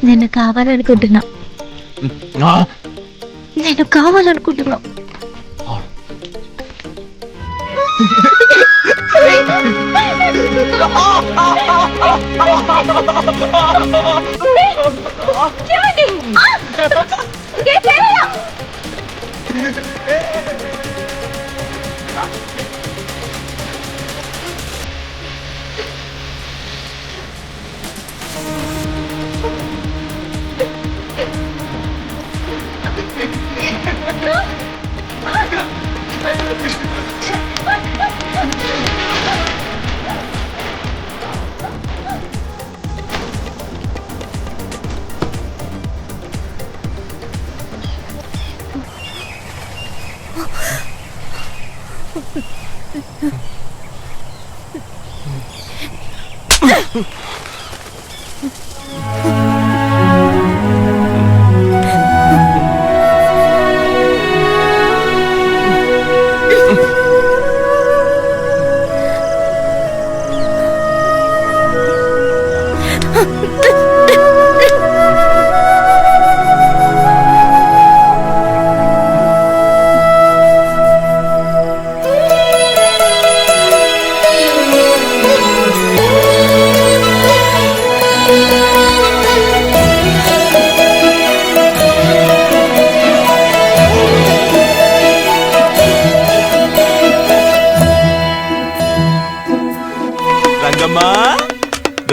నేను కావాలనుకుంటున్నా నేను కావాలనుకుంటున్నా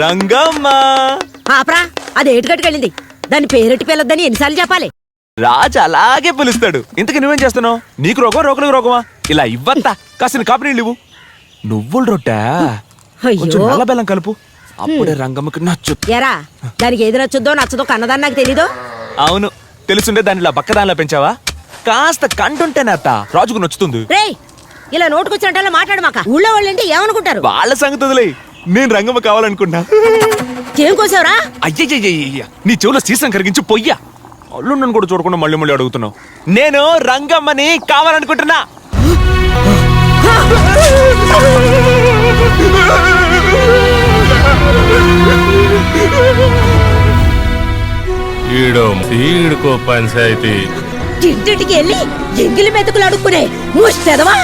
రంగమ్మా ఆపరా, అది ఏటుగట్టుకెళ్ళింది. దాని పేరెట్టి పిల్లొద్దని ఎన్నిసార్లు చెప్పాలి? రాజు అలాగే పిలుస్తాడు. ఇంతకు నువ్వేం చేస్తున్నావు? నీకు రోగం, రోగులకు రోగమా? ఇలా ఇవ్వంతా కాసిన కాపీ నీళ్ళు ఇవ్వు. నువ్వుల రొట్టె కొంచెం నల్ల బెల్లం కలుపు, అప్పుడే రంగమ్మకి నచ్చు. ఎరా, దానికి ఏది నచ్చుద్దో నచ్చదో కన్నదాన్ని నాకు తెలీదు. అవును, తెలుసుండే దాన్ని ఇలా బక్కదానిలా పెంచావా? కాస్త కంటుంటేనే అత్త రాజుకు నచ్చుతుంది. రేయ్, ఇలా నోటుకొచ్చినట్టు మాట్లాడమాక. ఊళ్ళో వాళ్ళంటే ఏమనుకుంటారు? వాళ్ళ సంగతి వదిలే. నేను రంగమ్మ కావాలనుకున్నా. ఏం కోసావురా? అయ్యయ్య, నీ చెవులో సీసం కరిగించి పొయ్యా. అల్లుండను కూడా చూడకుండా మళ్ళీ మళ్ళీ అడుగుతున్నావు. నేను రంగమ్మని కావాలనుకుంటున్నా. ఈడుకో పంచాయతీ. ఇంటింటికి వెళ్ళి ఎంగిలి మెతుకులు అడుక్కునే ముష్టదవా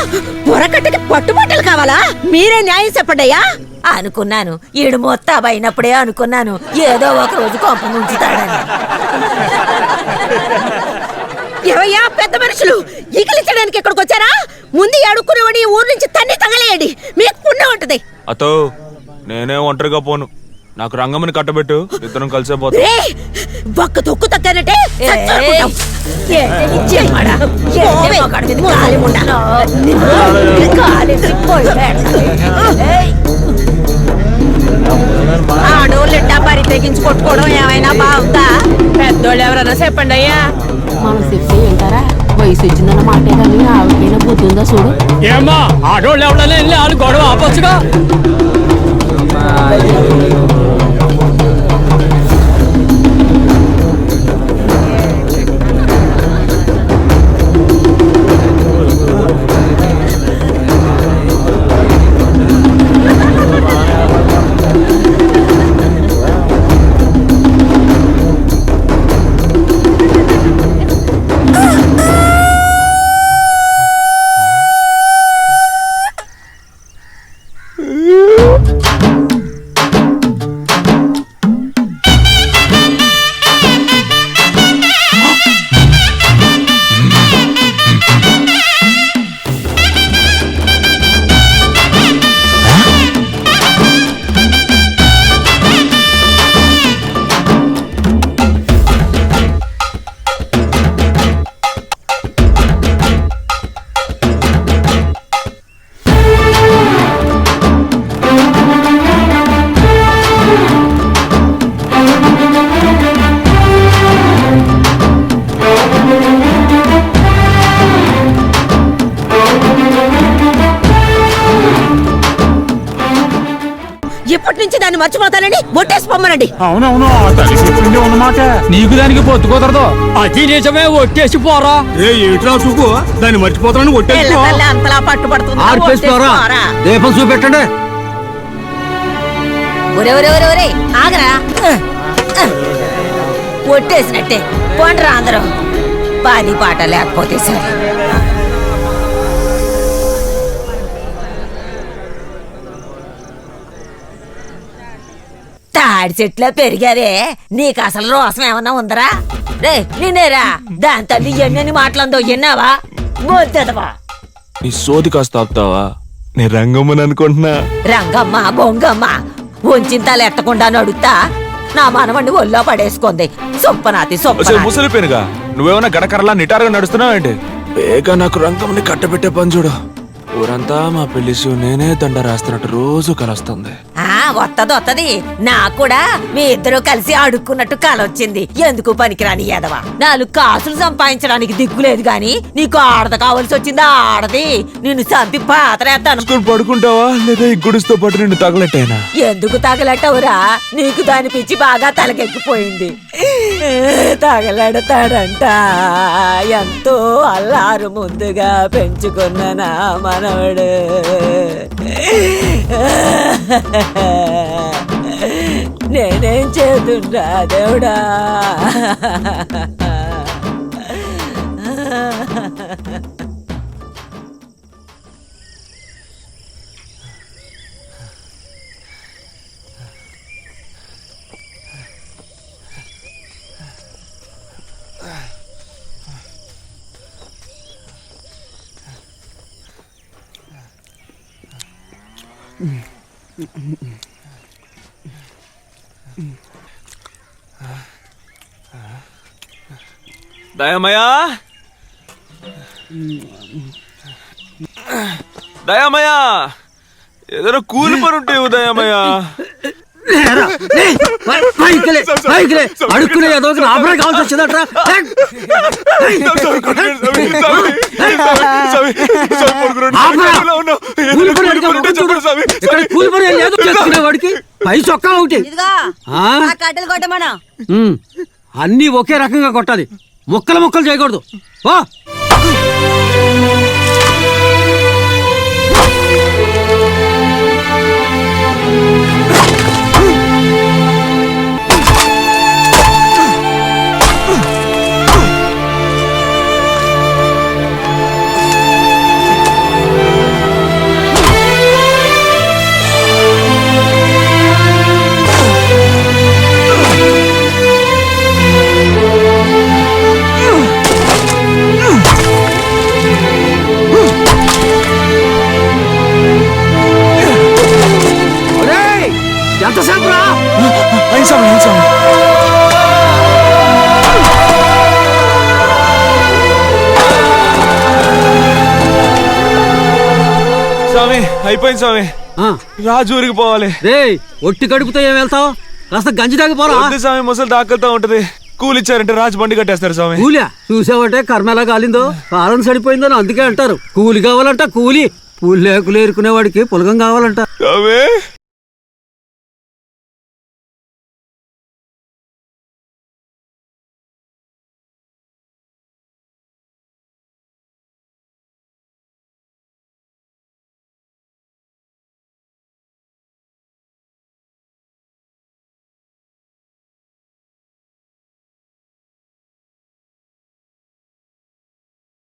పొరకట్టకి పట్టుబట్టలు కావాలా? మీరే న్యాయం చెప్పండియ్యా. అనుకున్నాను, ఈడు మొత్తాబైనప్పుడే అనుకున్నాను ఏదో ఒక రోజు కొంప ముంచుతాడని. ఏవయ్యా పెద్ద మనుషులు, ఈకలిచ్చడానికి ఇక్కడికి వచ్చారా? ముందు అడుక్కునేవాడి ఊరు నుంచి తన్ని తగలేయండి, మీకు పుణ్యం ఉంటది. అతో నేనే ఒంటరిగా పోను, నాకు రంగమ్మని కట్టబెట్టు, ఇద్దరం కలిసే పోతాం. ఒక్క తొక్కు తగ్గానంటే ఆడోళ్ళెట్టా పరి తెగించి కొట్టుకోవడం ఏమైనా బాగుందా? పెద్దోళ్ళు ఎవరన్నా చెప్పండి అయ్యా. మనం చెప్తే ఏంటారా? వయసు వచ్చిందన్న మాటే కానీ ఆవిడకైనా బుద్ధి ఉందా చూడు. ఏమ్మా, ఆడోళ్ళు ఎవడన్నా వెళ్ళి వాళ్ళు గొడవ ఆపొచ్చుగా. నేను మర్చిపోతానని ఒట్టేసి పొమ్మనండి. అవునవును ఆ తల్లి చెప్పింది ఉన్నమాట. నీకు దానికి పొత్తు కుదరదు. అది నిజమే, ఒట్టేసి పోరా. ఏట్రా చూపు దాన్ని మర్చిపోతానని పిల్ల తల్లి అంతలా పట్టుబడుతుంది. దీపం చూపెట్టండి. ఒరే ఒరే ఒరే ఒరే ఆగరా. ఒట్టేసినట్టే పోండ్రా అందరూ. పాని పాట లేకపోతే సరే. తాడి చెట్ల పెరిగావే, నీకు అసలు రోసం ఏమన్నా ఉందరా? రే నిన్నేరా దాని తల్లి ఎన్నెన్ని మాటలందో విన్నావా? బొద్దదవా నీ సోది కాస్త ఆపుతావా? నేను రంగమ్మని అనుకుంటున్నా. రంగమ్మ బొంగమ్మ ఉంచింతాలు ఎత్తకుండా నడుస్తా నా మనవణ్ణి ఒళ్ళో పడేసుకుంది. సొప్పనాతి సొప్ప ముసలి పెనుగా నువ్వేమన్నా గడకరలా నిటారుగా నడుస్తున్నావేంటి? బేగా నాకు రంగమ్మని కట్టబెట్టే పని చూడు. ఊరంతా మా పెళ్లి నేనే దండ రాస్తున్నట్టు రోజు కలుస్తుంది. వత్తది నాకు కూడా మీ ఇద్దరు కలిసి అడుక్కున్నట్టు కలొచ్చింది. ఎందుకు పనికిరాని ఎదవా? 4 కాసులు సంపాదించడానికి దిక్కులేదు గాని నీకు ఆడద కావాల్సి వచ్చిందా? ఆడది నిన్ను చంపి పాతరేస్తాను. పడుకుంటావా లేదా ఈ గుడితో పాటు నిన్ను తగలెట్టేనా? ఎందుకు తగలెట్టవురా? నీకు దాని పిచ్చి బాగా తలకెక్కిపోయింది. తగలెడతాడంట. ఎంతో అల్లారు ముందుగా పెంచుకున్న నా మనవడు నేనేం చేతున్నా దేవుడా? దయామయ్యా, దయామయ్యా, ఏదైనా కూలి పని ఉంటే దయామయ్యా. అడుక్కునే ఏదో ఆపరా కావాల్సి వచ్చిందట్రా. కూలి పని ఏదో చేసుకునే వాడికి పై చొక్కా ఒకటి. అన్ని ఒకే రకంగా కొట్టాలి, ముక్కలు ముక్కలు చేయకూడదు. ఎంతసేపు రా? స్వామి అయిపోయింది స్వామి. రాజు ఊరికి పోవాలి. రే ఒట్టి కడుపుతో ఏం వెళ్తావు? కాస్త గంజి తాగిపోరా. స్వామి ముసలి దాకలుతా ఉంటది. కూలిచ్చారంటే రాజు బండి కట్టేస్తారు స్వామి. కూలియా? చూసావంటే కర్మ ఎలా కాలిందో, కాలం సడిపోయిందని అందుకే అంటారు. కూలి కావాలంట కూలి. పూలు లేకులు ఏరుకునే వాడికి పులగం కావాలంట.